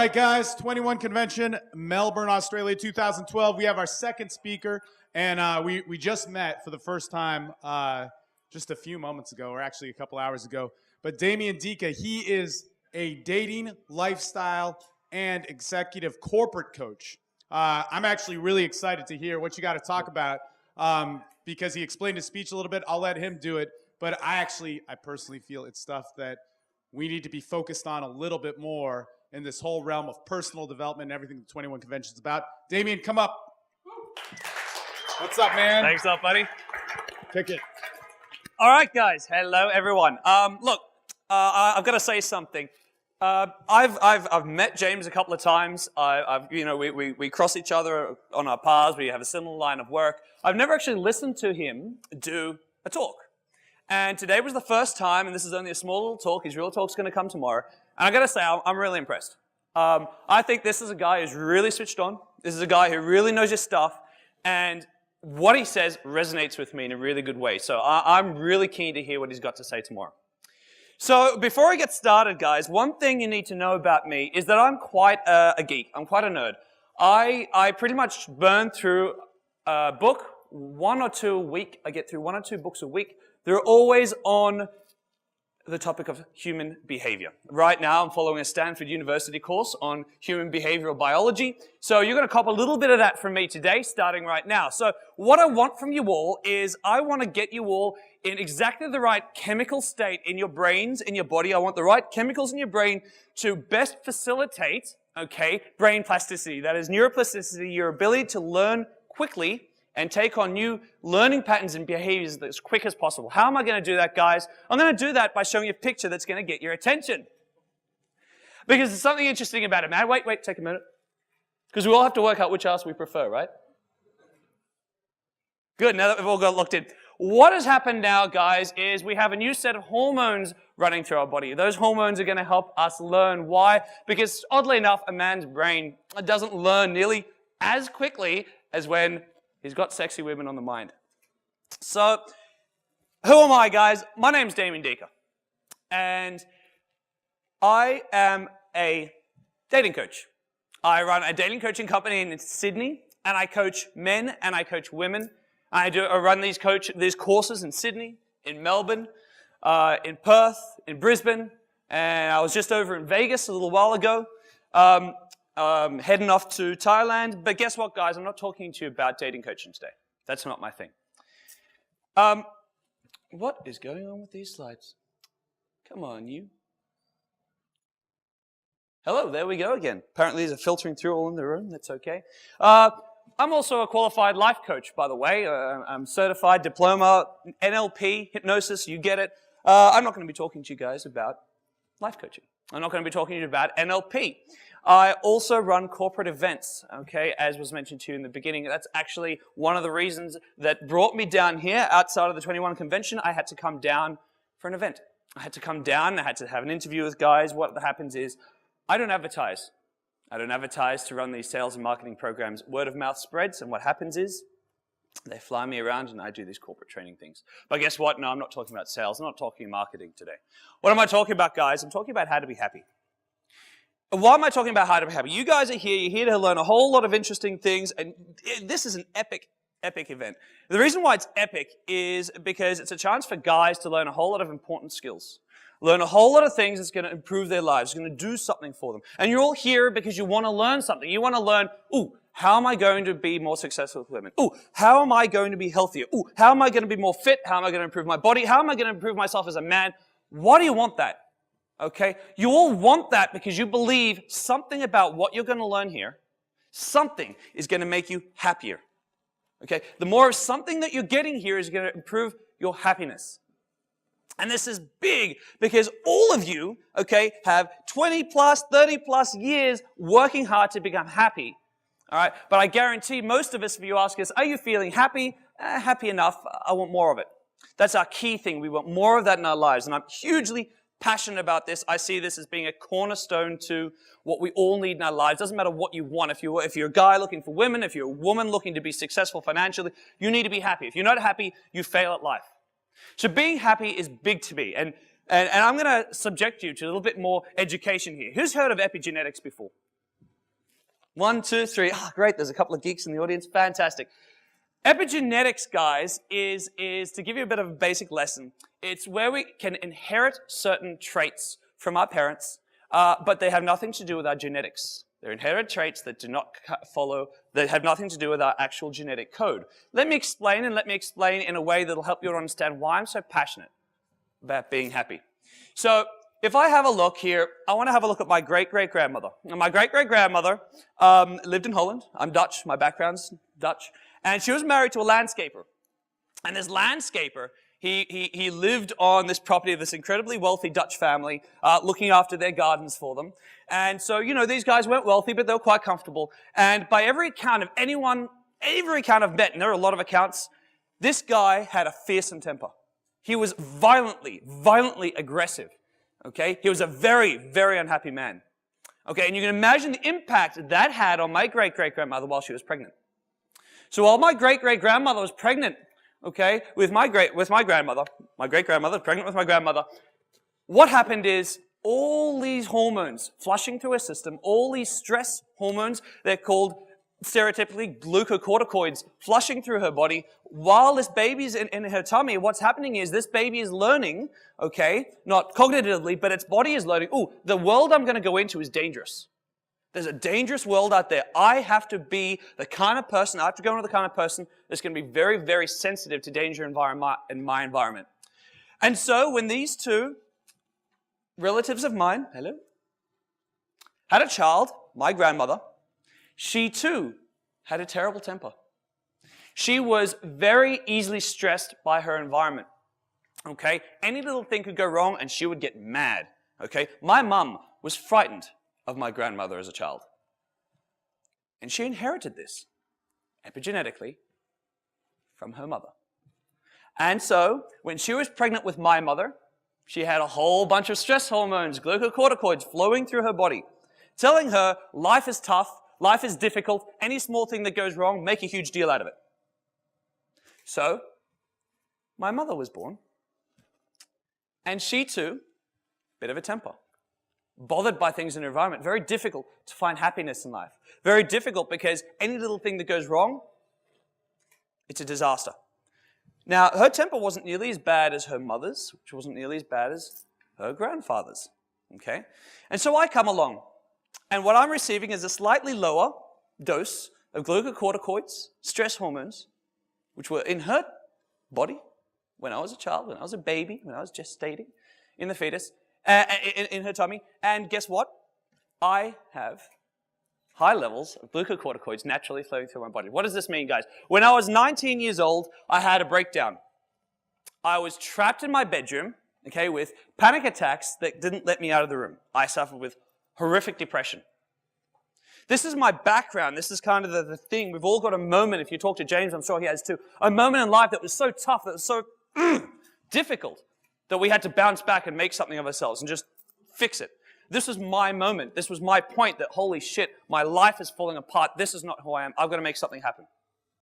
right, guys, 21 Convention, Melbourne, Australia, 2012. We have our second speaker, and we just met for the first time just a few moments ago, or actually a couple hours ago. But Damien Diecke, he is a dating, lifestyle, and executive corporate coach. I'm actually really excited to hear what you got to talk about because he explained his speech a little bit. I'll let him do it, but I personally feel it's stuff that we need to be focused on a little bit more in this whole realm of personal development and everything the 21 Convention is about. Damien, come up. What's up, man? Thanks up, buddy. Kick it. All right, guys. Hello, everyone. Look, I've got to say something. I've met James a couple of times. We cross each other on our paths. We have a similar line of work. I've never actually listened to him do a talk. And today was the first time, and this is only a small little talk. His real talk's going to come tomorrow. And I got to say, I'm really impressed. I think this is a guy who's really switched on. This is a guy who really knows his stuff. And what he says resonates with me in a really good way. So I'm really keen to hear what he's got to say tomorrow. So before I get started, guys, one thing you need to know about me is that I'm quite a geek. I'm quite a nerd. I pretty much burn through a book, one or two a week. I get through one or two books a week. They're always on the topic of human behavior. Right now, I'm following a Stanford University course on human behavioral biology. So you're going to cop a little bit of that from me today, starting right now. So what I want from you all is I want to get you all in exactly the right chemical state in your brains, in your body. I want the right chemicals in your brain to best facilitate, brain plasticity. That is neuroplasticity, your ability to learn quickly and take on new learning patterns and behaviors as quick as possible. How am I going to do that, guys? I'm going to do that by showing you a picture that's going to get your attention. Because there's something interesting about it, man. Wait, take a minute. Because we all have to work out which ass we prefer, right? Good, now that we've all got locked in. What has happened now, guys, is we have a new set of hormones running through our body. Those hormones are going to help us learn. Why? Because oddly enough, a man's brain doesn't learn nearly as quickly as when he's got sexy women on the mind. So, who am I, guys? My name's Damien Diecke. And I am a dating coach. I run a dating coaching company in Sydney, and I coach men and I coach women. I run these courses in Sydney, in Melbourne, in Perth, in Brisbane, and I was just over in Vegas a little while ago. Heading off to Thailand. But guess what, guys? I'm not talking to you about dating coaching today. That's not my thing. What is going on with these slides? Come on, you. Hello, there we go again. Apparently, these are filtering through all in the room. That's okay. I'm also a qualified life coach, by the way. I'm certified, diploma, NLP, hypnosis, you get it. I'm not going to be talking to you guys about life coaching. I'm not going to be talking to you about NLP. I also run corporate events, as was mentioned to you in the beginning. That's actually one of the reasons that brought me down here outside of the 21 Convention. I had to come down for an event. I had to come down, I had to have an interview with guys. What happens is, I don't advertise. I don't advertise to run these sales and marketing programs. Word of mouth spreads, and what happens is, they fly me around and I do these corporate training things. But guess what? No, I'm not talking about sales. I'm not talking marketing today. What am I talking about, guys? I'm talking about how to be happy. Why am I talking about how to be happy? You guys are here. You're here to learn a whole lot of interesting things, and this is an epic event. The reason why it's epic is because it's a chance for guys to learn a whole lot of important skills. Learn a whole lot of things that's going to improve their lives, going to do something for them. And you're all here because you want to learn something. You want to learn, how am I going to be more successful with women? How am I going to be healthier? How am I going to be more fit? How am I going to improve my body? How am I going to improve myself as a man? Why do you want that? You all want that because you believe something about what you're going to learn here, something is going to make you happier. The more of something that you're getting here is going to improve your happiness. And this is big because all of you, have 20 plus, 30 plus years working hard to become happy. All right. But I guarantee most of us, if you ask us, are you feeling happy? Happy enough. I want more of it. That's our key thing. We want more of that in our lives. And I'm hugely passionate about this. I see this as being a cornerstone to what we all need in our lives. Doesn't matter what you want. If you're a guy looking for women, if you're a woman looking to be successful financially, you need to be happy. If you're not happy, you fail at life. So being happy is big to me. And I'm going to subject you to a little bit more education here. Who's heard of epigenetics before? 1, 2, 3. Ah, great. There's a couple of geeks in the audience. Fantastic. Epigenetics, guys, is to give you a bit of a basic lesson. It's where we can inherit certain traits from our parents, but they have nothing to do with our genetics. They're inherited traits that do not follow, that have nothing to do with our actual genetic code. Let me explain in a way that'll help you understand why I'm so passionate about being happy. So, if I have a look here, I want to have a look at my great-great-grandmother. And my great-great-grandmother lived in Holland. I'm Dutch. My background's Dutch. And she was married to a landscaper. And this landscaper, he lived on this property of this incredibly wealthy Dutch family, looking after their gardens for them. And so, these guys weren't wealthy, but they were quite comfortable. And by every account of every account I've met, and there are a lot of accounts, this guy had a fearsome temper. He was violently aggressive. Okay? He was a very, very unhappy man. Okay? And you can imagine the impact that had on my great-great-grandmother while she was pregnant. So while my great-great-grandmother was pregnant, okay, with my great-grandmother pregnant with my grandmother, what happened is all these hormones flushing through her system, all these stress hormones, they're called stereotypically glucocorticoids, flushing through her body while this baby's in her tummy. What's happening is this baby is learning, okay, not cognitively, but its body is learning, the world I'm going to go into is dangerous. There's a dangerous world out there. I have to be the kind of person, I have to go into the kind of person that's going to be very, very sensitive to danger in my environment. And so when these two relatives of mine, had a child, my grandmother, she too had a terrible temper. She was very easily stressed by her environment. Okay? Any little thing could go wrong and she would get mad. Okay? My mum was frightened of my grandmother as a child. And she inherited this epigenetically from her mother. And so, when she was pregnant with my mother, she had a whole bunch of stress hormones, glucocorticoids flowing through her body, telling her life is tough, life is difficult, any small thing that goes wrong, make a huge deal out of it. So, my mother was born, and she too, bit of a temper. Bothered by things in her environment, very difficult to find happiness in life. Very difficult because any little thing that goes wrong, it's a disaster. Now, her temper wasn't nearly as bad as her mother's, which wasn't nearly as bad as her grandfather's, okay? And so I come along, and what I'm receiving is a slightly lower dose of glucocorticoids, stress hormones, which were in her body when I was a child, when I was a baby, when I was gestating in the fetus, in her tummy. And guess what? I have high levels of glucocorticoids naturally flowing through my body. What does this mean, guys? When I was 19 years old, I had a breakdown. I was trapped in my bedroom, okay, with panic attacks that didn't let me out of the room. I suffered with horrific depression. This is my background. This is kind of the thing. We've all got a moment, if you talk to James, I'm sure he has too, a moment in life that was so tough, that was so difficult, that we had to bounce back and make something of ourselves and just fix it. This was my moment. This was my point that, holy shit, my life is falling apart. This is not who I am. I've got to make something happen.